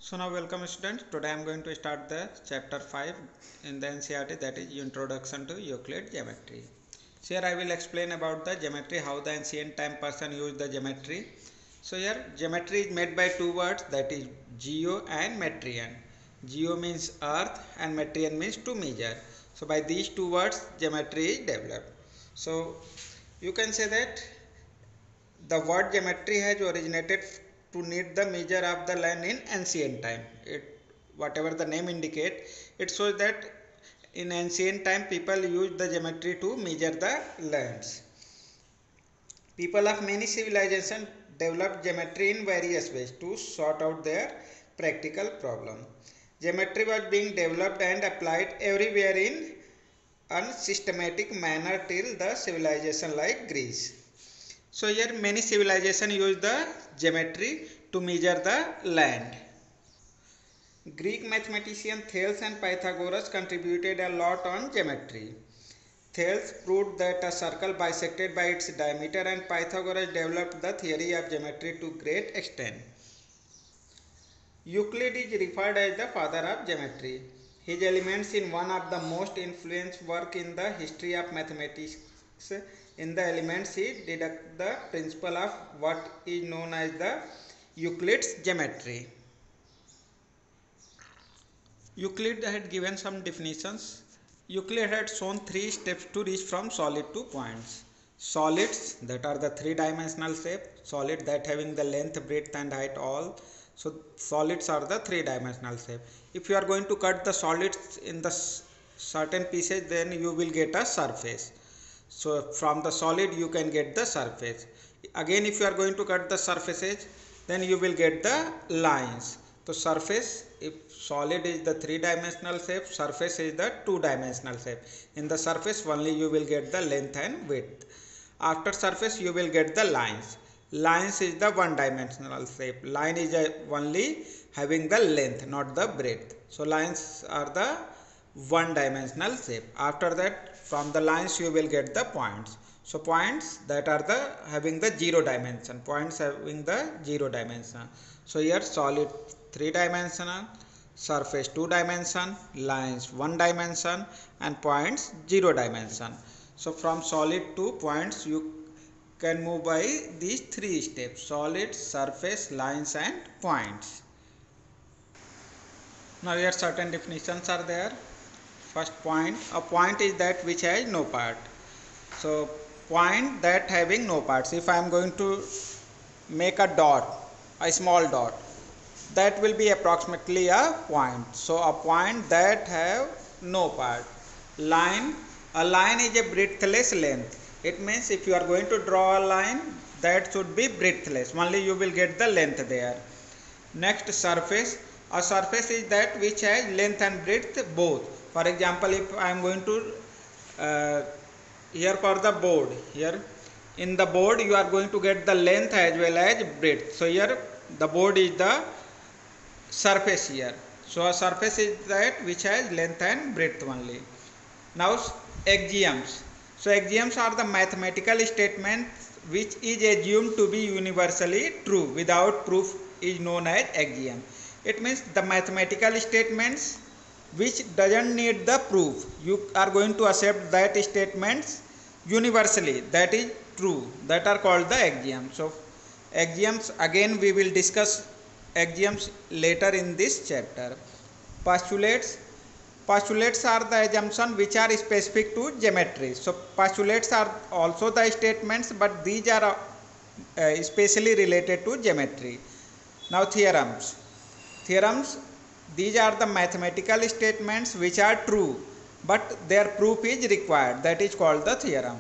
So now welcome students. Today I am going to start the chapter 5 in the NCERT, that is Introduction to Euclid Geometry. So here I will explain about the geometry, how the ancient time person used the geometry. So here geometry is made by two words, that is geo and metrian. Geo means earth and metrian means to measure. So by these two words geometry is developed. So you can say that the word geometry has originated to need the measure of the land in ancient time. Whatever the name indicate, it shows that in ancient time people used the geometry to measure the lands. People of many civilizations developed geometry in various ways to sort out their practical problem. Geometry was being developed and applied everywhere in unsystematic manner till the civilization like Greece. So here many civilizations use the geometry to measure the land. Greek mathematician Thales and Pythagoras contributed a lot on geometry. Thales proved that a circle bisected by its diameter, and Pythagoras developed the theory of geometry to great extent. Euclid is referred as the father of geometry. His elements in one of the most influential work in the history of mathematics. In the elements he deducted the principle of what is known as the Euclid's geometry. Euclid had given some definitions. Euclid had shown 3 steps to reach from solid to points. Solids, that are the 3-dimensional shape, solid that having the length, breadth and height all. So solids are the 3-dimensional shape. If you are going to cut the solids in the certain pieces, then you will get a surface. So from the solid you can get the surface. Again, if you are going to cut the surfaces, then you will get the lines. So surface, if solid is the 3-dimensional shape, surface is the 2-dimensional shape. In the surface only you will get the length and width. After surface you will get the lines. Lines is the 1-dimensional shape. Line is only having the length, not the breadth. So lines are the 1-dimensional shape. After that, from the lines you will get the points. So points that are the having the 0 dimension. Points having the 0 dimension. So here solid 3-dimensional, surface 2 dimension, lines 1 dimension and points 0 dimension. So from solid to points you can move by these 3 steps: solid, surface, lines and points. Now here certain definitions are there. First, point. A point is that which has no part. So point that having no parts. If I am going to make a dot, a small dot, that will be approximately a point. So a point that have no part. Line. A line is a breadthless length. It means if you are going to draw a line, that should be breadthless. Only you will get the length there. Next, surface. A surface is that which has length and breadth both. For example, if I am going to here for the board, here in the board you are going to get the length as well as breadth. So here the board is the surface here. So a surface is that which has length and breadth only. Now axioms. So axioms are the mathematical statements which is assumed to be universally true without proof is known as axiom. It means the mathematical statements which doesn't need the proof. You are going to accept that statements universally, that is true, that are called the axioms. So axioms, again we will discuss axioms later in this chapter. Postulates. Postulates are the assumptions which are specific to geometry. So postulates are also the statements, but these are especially related to geometry. Now theorems. Theorems, these are the mathematical statements which are true, but their proof is required. That is called the theorem.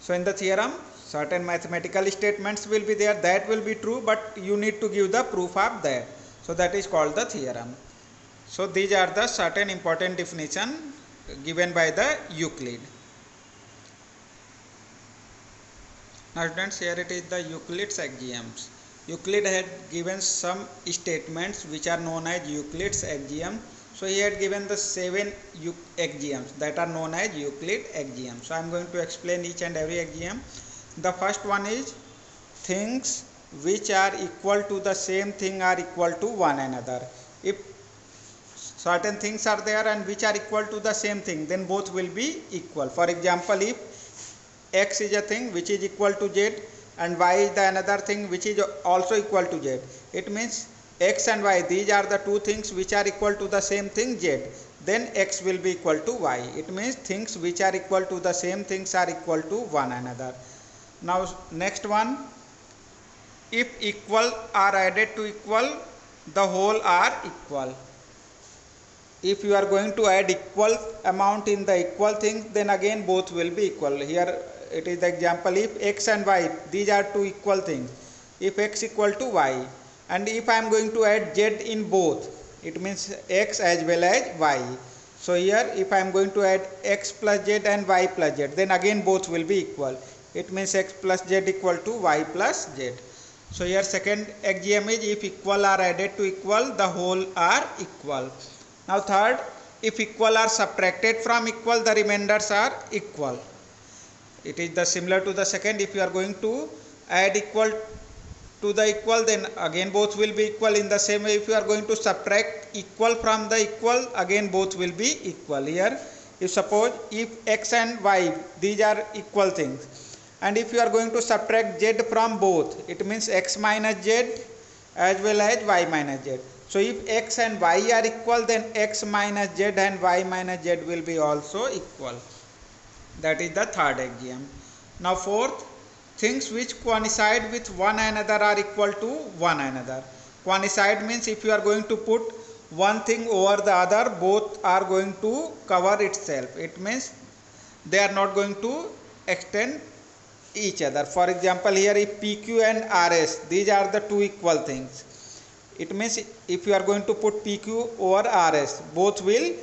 So in the theorem, certain mathematical statements will be there, that will be true, but you need to give the proof of that. So that is called the theorem. So these are the certain important definition given by the Euclid. Now students, here it is the Euclid's axioms. Euclid had given some statements which are known as Euclid's axiom. So he had given the 7 axioms that are known as Euclid axioms. So I am going to explain each and every axiom. The first one is things which are equal to the same thing are equal to one another. if certain things are there and which are equal to the same thing, then both will be equal. For example, if x is a thing which is equal to z and y is the another thing which is also equal to z, it means x and y, these are the two things which are equal to the same thing z, then x will be equal to y. It means things which are equal to the same things are equal to one another. Now next one, if equal are added to equal, the whole are equal. If you are going to add equal amount in the equal thing, then again both will be equal. Here it is the example, if x and y, these are two equal things, if x equal to y, and if I am going to add z in both, it means x as well as y. So here if I am going to add x plus z and y plus z, then again both will be equal. It means x plus z equal to y plus z. So here second axiom is, if equal are added to equal, the whole are equal. Now third, if equal are subtracted from equal, the remainders are equal. It is the similar to the second. If you are going to add equal to the equal, then again both will be equal. In the same way, if you are going to subtract equal from the equal, again both will be equal. Here, if suppose if x and y, these are equal things, and if you are going to subtract z from both, it means x minus z as well as y minus z. So if x and y are equal, then x minus z and y minus z will be also equal. That is the third axiom. Now fourth, things which coincide with one another are equal to one another. Coincide means if you are going to put one thing over the other, both are going to cover itself. It means they are not going to extend each other. For example, here if PQ and RS, these are the two equal things. It means if you are going to put PQ over RS, both will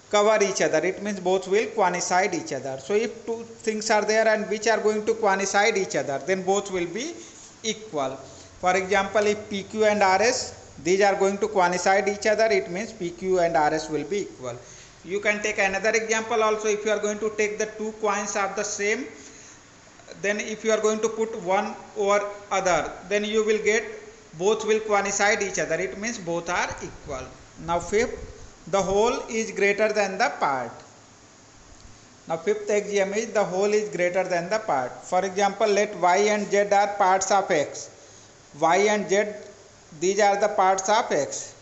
cover each other. It means both will coincide each other. So if two things are there and which are going to coincide each other, then both will be equal. For example, if PQ and RS, these are going to coincide each other, it means PQ and RS will be equal. You can take another example also. If you are going to take the two coins of the same, then if you are going to put one over other, then you will get both will coincide each other. It means both are equal. Now fifth, the whole is greater than the part. Now fifth axiom is, the whole is greater than the part. For example, let y and z are parts of x. Y and z, these are the parts of x.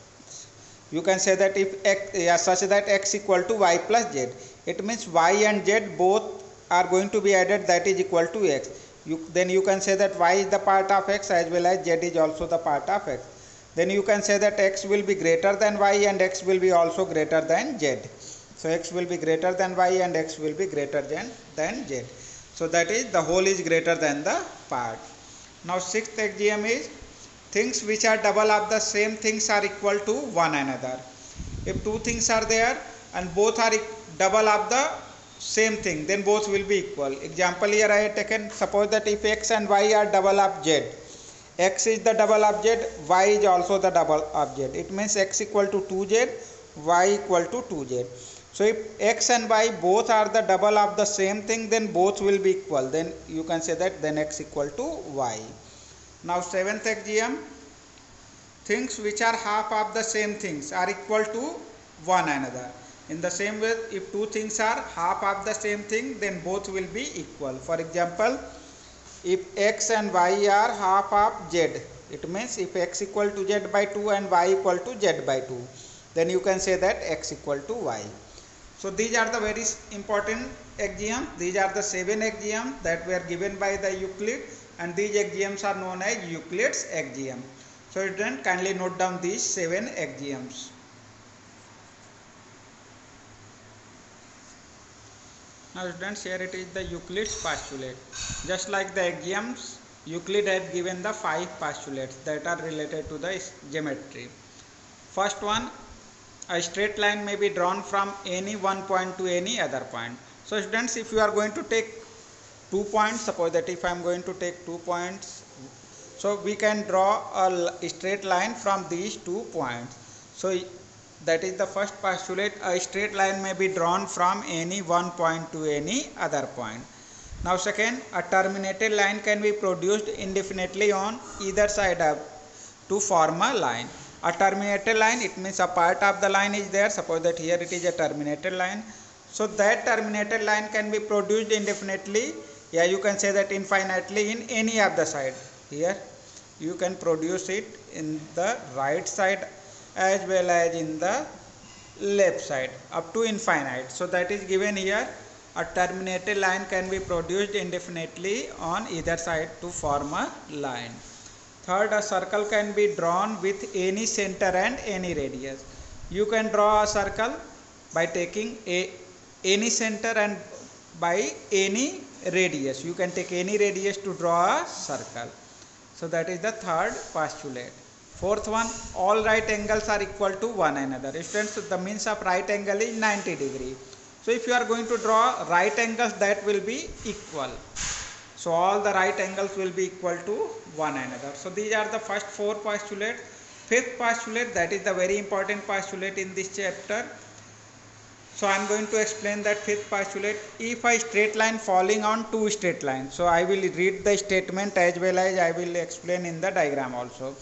You can say that if x, such that x equal to y plus z, it means y and z both are going to be added, that is equal to x. Then you can say that y is the part of x as well as z is also the part of x. Then you can say that x will be greater than y and x will be also greater than z. So x will be greater than y and x will be greater than z. So that is, the whole is greater than the part. Now sixth axiom is, things which are double of the same things are equal to one another. If two things are there and both are double of the same thing, then both will be equal. Example here I have taken, suppose that if x and y are double of z, x is the double of z, y is also the double of z. It means x equal to 2z, y equal to 2z. So if x and y both are the double of the same thing, then both will be equal. Then you can say that then x equal to y. Now seventh axiom, things which are half of the same things are equal to one another. In the same way, if two things are half of the same thing, then both will be equal. For example, if x and y are half of z, it means if x equal to z by 2 and y equal to z by 2, then you can say that x equal to y. So these are the very important axioms. These are the 7 axioms that were given by the Euclid, and these axioms are known as Euclid's axiom. So then kindly note down these 7 axioms. Now students, here it is the Euclid's postulate. Just like the axioms, Euclid had given the 5 postulates that are related to the geometry. First one, a straight line may be drawn from any one point to any other point. So students, if you are going to take 2 points, suppose that if I am going to take 2 points, so we can draw a straight line from these 2 points. So that is the first postulate, a straight line may be drawn from any one point to any other point. Now second, a terminated line can be produced indefinitely on either side to form a line. A terminated line, it means a part of the line is there. Suppose that here it is a terminated line. So that terminated line can be produced indefinitely. Yeah, you can say that infinitely in any of the side. Here you can produce it in the right side as well as in the left side up to infinite. So that is given here. A terminated line can be produced indefinitely on either side to form a line. Third, a circle can be drawn with any center and any radius. You can draw a circle by taking any center and by any radius. You can take any radius to draw a circle. So that is the third postulate. Fourth one, all right angles are equal to one another. Students, the means of right angle is 90 degree. So if you are going to draw right angles, that will be equal. So all the right angles will be equal to one another. So these are the first four postulates. Fifth postulate, that is the very important postulate in this chapter. So I am going to explain that fifth postulate. If a straight line falling on two straight lines, so I will read the statement as well as I will explain in the diagram also.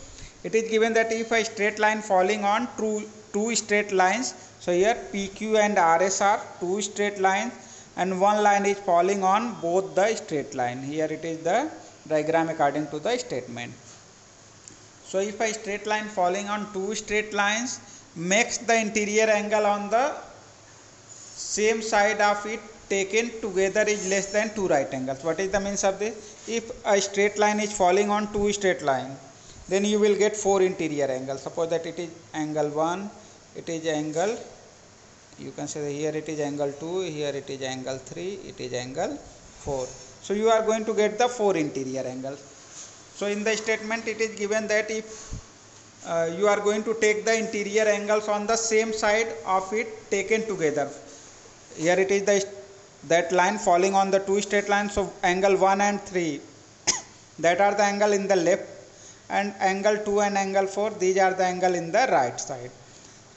It is given that if a straight line falling on two straight lines, so here PQ and RS are two straight lines, and one line is falling on both the straight line. Here it is the diagram according to the statement. So if a straight line falling on two straight lines makes the interior angle on the same side of it taken together is less than two right angles. What is the means of this? If a straight line is falling on two straight lines, then you will get four interior angles. Suppose that it is angle 1, it is angle, you can say that here it is angle 2, here it is angle 3, it is angle 4. So you are going to get the four interior angles. So in the statement it is given that if you are going to take the interior angles on the same side of it taken together. Here it is that line falling on the two straight lines. So angle 1 and 3 that are the angle in the left, and angle 2 and angle 4, these are the angle in the right side.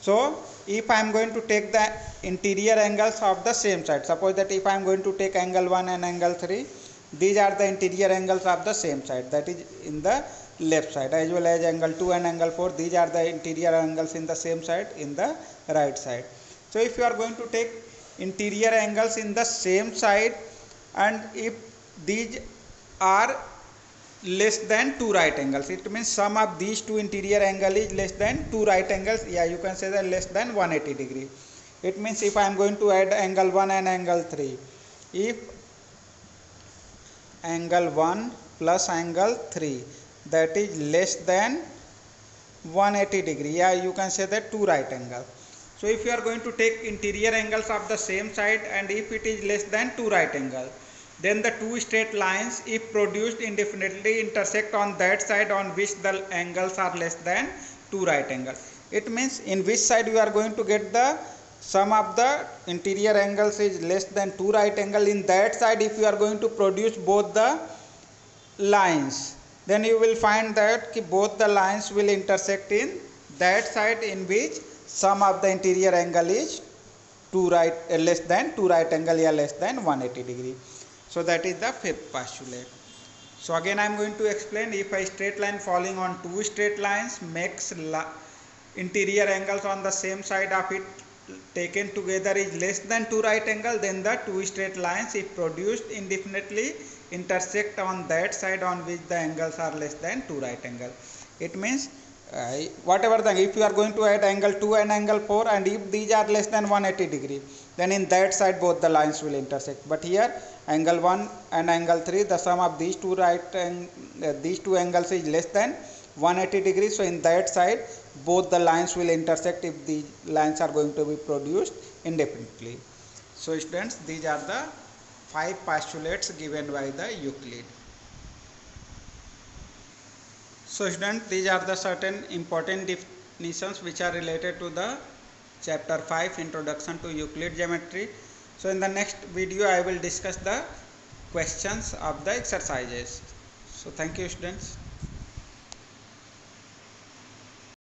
So if I am going to take the interior angles of the same side, suppose that if I am going to take angle 1 and angle 3, these are the interior angles of the same side, that is in the left side, as well as angle 2 and angle 4, these are the interior angles in the same side in the right side. So if you are going to take interior angles in the same side, and if these are less than two right angles, it means sum of these two interior angle is less than two right angles. Yeah, you can say that less than 180 degree. It means if I am going to add angle 1 and angle 3, if angle 1 plus angle 3 that is less than 180 degree, yeah, you can say that two right angles. So if you are going to take interior angles of the same side, and if it is less than two right angles, then the two straight lines, if produced indefinitely, intersect on that side on which the angles are less than two right angles. It means in which side you are going to get the sum of the interior angles is less than two right angle, in that side if you are going to produce both the lines, then you will find that both the lines will intersect in that side in which sum of the interior angle is less than two right angle, or less than 180 degree. So that is the fifth postulate. So again I am going to explain, if a straight line falling on two straight lines makes interior angles on the same side of it taken together is less than two right angle, then the two straight lines, if produced indefinitely, intersect on that side on which the angles are less than two right angle. It means whatever the, if you are going to add angle 2 and angle 4, and if these are less than 180 degree, then in that side both the lines will intersect. But here angle 1 and angle 3, the sum of these two these two angles is less than 180 degrees. So in that side both the lines will intersect if the lines are going to be produced indefinitely. So students, these are the 5 postulates given by the Euclid. So students, these are the certain important definitions which are related to the chapter 5, Introduction to Euclid Geometry. So in the next video I will discuss the questions of the exercises. So thank you students.